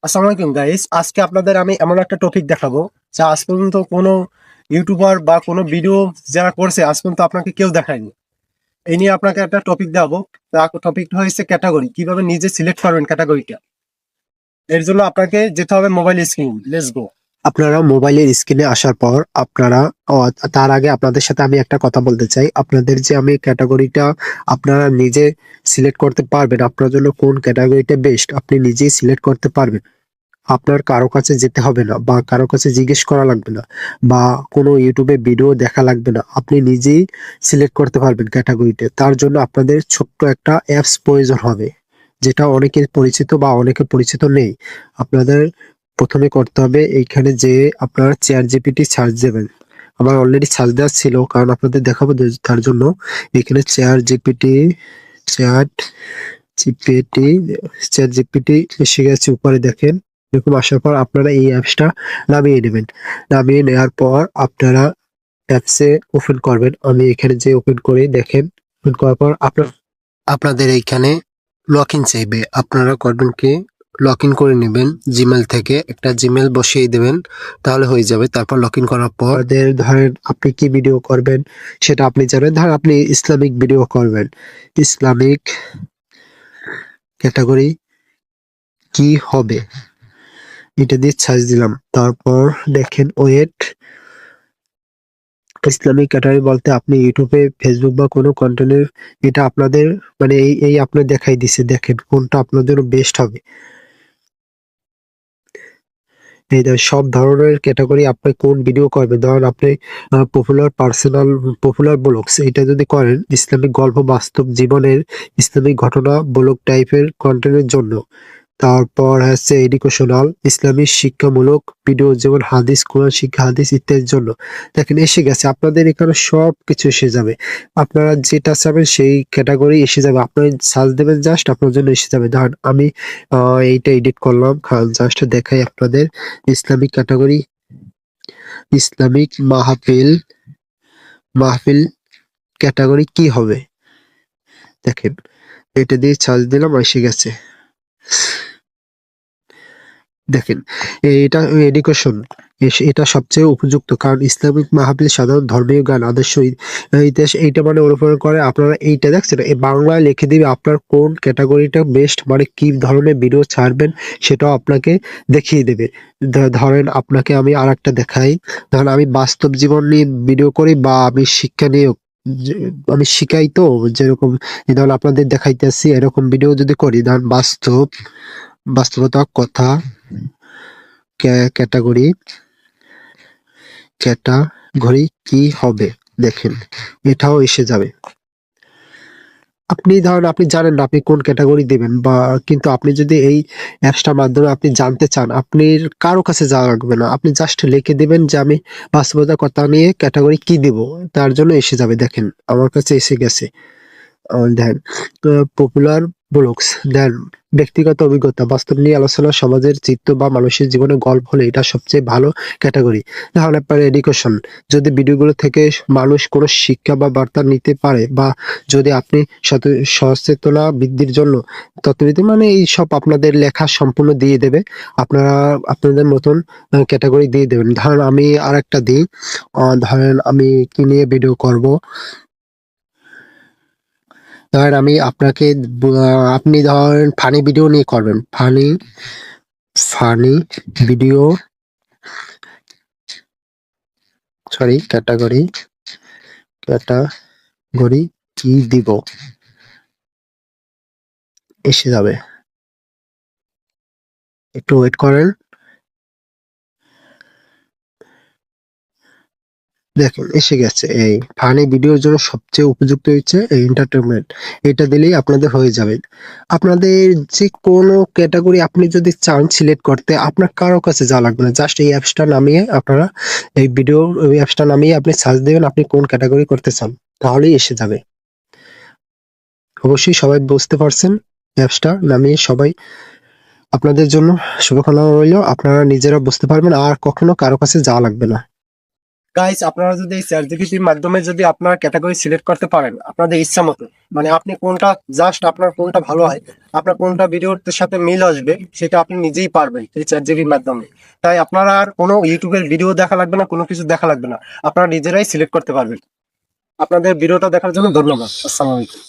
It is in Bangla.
আসসালামু আলাইকুম গাইস, আজকে আপনাদের আমি এমন একটা টপিক দেখাবো যা আজ পর্যন্ত কোনো ইউটিউবার বা কোনো ভিডিও যারা করছে আজ পর্যন্ত আপনাকে কেউ দেখায়নি। এই নিয়ে আপনাকে একটা টপিক দেখাবো। টপিকটা হয়েছে ক্যাটাগরি, কিভাবে নিজে সিলেক্ট করবেন ক্যাটাগরিটা। এর জন্য আপনাকে যেতে হবে মোবাইল স্ক্রিন। Let's go. আপনারা মোবাইলের স্ক্রিনে আসার পর আপনারা তার আগে আপনাদের সাথে আমি একটা কথা বলতে চাই। আপনাদের যে আমি ক্যাটাগরিটা আপনারা নিজে সিলেক্ট করতে পারবেন, আপনার জন্য কোন ক্যাটাগরিটা বেস্ট আপনি নিজেই সিলেক্ট করতে পারবেন। আপনার কারো কাছে যেতে হবে না বা কারো কাছে জিজ্ঞেস করা লাগবে না বা কোনো ইউটিউবে ভিডিও দেখা লাগবে না। আপনি নিজেই সিলেক্ট করতে পারবেন ক্যাটাগরিতে। তার জন্য আপনাদের ছোট্ট একটা অ্যাপস প্রয়োজন হবে, যেটা অনেকের পরিচিত বা অনেকের পরিচিত নেই। আপনাদের প্রথমে করতে হবে এইখানে যে আপনারা চ্যাট জিপিটি সার্চ দেবেন। আমার অলরেডি সার্চ দেওয়া ছিল, কারণ আপনাদের দেখাবো তার জন্য। এখানে চ্যাট জিপিটি চ্যাট জিপিটি এসে গেছে, উপরে দেখেন। এরকম আসার পর আপনারা এই অ্যাপসটা নামিয়ে নেবেন। নামিয়ে নেওয়ার পর আপনারা অ্যাপসে ওপেন করবেন। আমি এখানে যে ওপেন করে দেখেন, ওপেন করার পর আপনাদের এইখানে লগ ইন চাইবে। আপনারা করবেন কি, লগ ইন করে নেবেন জিমেল থেকে। একটা জিমেল বসিয়ে দেবেন, তাহলে হয়ে যাবে। তারপর লগ ইন করার পর ধরেন আপনি কি ভিডিও করবেন সেটা আপনি জানেন। ধরেন আপনি ইসলামিক ভিডিও করবেন, ইসলামিক ক্যাটাগরি কি হবে এটা দিয়ে সার্চ দিলাম। তারপর দেখেন ওয়েট। ইসলামিক ক্যাটাগরি বলতে আপনি ইউটিউবে, ফেসবুক বা কোনো কন্টেন্টের, এটা আপনাদের মানে এই আপনার দেখাই দিছে। দেখেন কোনটা আপনাদের বেস্ট হবে। এই সব ধরনের ক্যাটাগরি আপনি কোন ভিডিও করবেন। ধরেন আপনি পপুলার ব্লগস এটা যদি করেন, ইসলামিক গল্প, বাস্তব জীবনের ইসলামিক ঘটনা ব্লগ টাইপের কন্টেন্টের জন্য। তারপর হচ্ছে এডুকেশনাল, ইসলামিক শিক্ষামূলক ভিডিও, যেমন হাদিস, কোরআন শিক্ষা, হাদিস ইত্যাদির জন্য। দেখেন এসে গেছে, আপনাদের এখানে সব কিছু এসে যাবে। আপনারা যেটা চাবেন সেই ক্যাটাগরি এসে যাবে। আপনারা সার্চ দেবেন, জাস্ট আপনার জন্য এসে যাবে। ধরেন আমি এইটা এডিট করলাম, জাস্ট দেখাই আপনাদের। ইসলামিক ক্যাটাগরি, ইসলামিক মাহফিল ক্যাটাগরি কি হবে। দেখেন এটা দিয়ে সার্চ দিলাম, এসে গেছে। দেখেন এটা এডুকেশন, এটা সবচেয়ে উপযুক্ত, কারণ ইসলামিক মাহফিল সাধারণ ধর্মীয় গান, আদর্শ, ইতিহাস এইটা মানে অনুসরণ করে। আপনারা এইটা দেখছেন, এই বাংলায় লিখে দিবে আপনার কোন ক্যাটাগরিটা বেস্ট, মানে কি ধরনের ভিডিও ছাড়বেন সেটাও আপনাকে দেখিয়ে দেবে। ধরেন আপনাকে আমি আর একটা দেখাই। ধরেন আমি বাস্তব জীবন নিয়ে ভিডিও করি বা আমি শিক্ষা নিয়ে আমি শিখাই, তো যেরকম ধরেন আপনাদের দেখাইতেছি এরকম ভিডিও যদি করি। ধরেন বাস্তবতা কথা ক্যাটাগরি কি হবে। দেখেন এটাও এসে যাবে। আপনি ধরেন আপনি জানেন না আপনি কোন ক্যাটাগরি দেবেন, বা কিন্তু আপনি যদি এই অ্যাপসটার মাধ্যমে আপনি জানতে চান, আপনি কারো কাছে যাওয়া লাগবে না। আপনি জাস্ট লিখে দিবেন যে আমি বাস্তবতা কথা নিয়ে ক্যাটাগরি কি দিব, তার জন্য এসে যাবে। দেখেন আমার কাছে এসে গেছে। দেন পপুলার ব্লগস, দেন ব্যক্তিগত অভিজ্ঞতা, বাস্তব নিয়ে আলোচনা, সমাজের চিত্র বা মানুষের জীবনে গল্প হলে এটা সবচেয়ে ভালো ক্যাটাগরি। ধরেন আপনার এডুকেশন, যদি ভিডিওগুলো থেকে মানুষ কোনো শিক্ষা বা বার্তা নিতে পারে, বা যদি আপনি সচেতনা বৃদ্ধির জন্য তত্ত্ববিধি, মানে এই সব আপনাদের লেখা সম্পূর্ণ দিয়ে দেবে। আপনারা আপনাদের মতন ক্যাটাগরি দিয়ে দেবেন। ধরেন আমি আর একটা দিই। ধরেন আমি কি নিয়ে ভিডিও করব। ধরেন আমি আপনাকে আপনি ধরেন ফানি ভিডিও নিয়ে করবেন। ফানি ভিডিও, সরি ক্যাটাগরি কি দিব, এসে যাবে। একটু ওয়েট করেন। দেখেন এসে গেছে। এই ফানি ভিডিওর জন্য সবচেয়ে উপযুক্ত হচ্ছে এই এন্টারটেনমেন্ট, এটা দিলেই আপনাদের হয়ে যাবে। আপনাদের যে কোনো ক্যাটাগরি আপনি যদি চান সিলেক্ট করতে, আপনার কারো কাছে যাওয়া লাগবে না। জাস্ট এই অ্যাপসটা নামিয়ে আপনারা ওই অ্যাপসটা নামিয়ে আপনি সার্চ দেবেন আপনি কোন ক্যাটাগরি করতে চান, তাহলেই এসে যাবে। অবশ্যই সবাই বুঝতে পারছেন। অ্যাপসটা নামিয়ে সবাই, আপনাদের জন্য শুভকামনা রইল। আপনারা নিজেরা বুঝতে পারবেন আর কখনো কারো কাছে যাওয়া লাগবে না। গাইস আপনারা যদি এই চ্যাট জিপিটির মাধ্যমে যদি আপনার ক্যাটাগরি সিলেক্ট করতে পারেন আপনাদের ইচ্ছা মতো, মানে আপনি কোনটা জাস্ট আপনার কোনটা ভালো হয়, আপনার কোনটা ভিডিওর সাথে মিল আসবে সেটা আপনি নিজেই পারবেন এই চ্যাট জিপিটির মাধ্যমে। তাই আপনারা আর কোনো ইউটিউবের ভিডিও দেখা লাগবে না, কোনো কিছু দেখা লাগবে না, আপনারা নিজেরাই সিলেক্ট করতে পারবেন। আপনাদের ভিডিওটা দেখার জন্য ধন্যবাদ। আসসালামু আলাইকুম।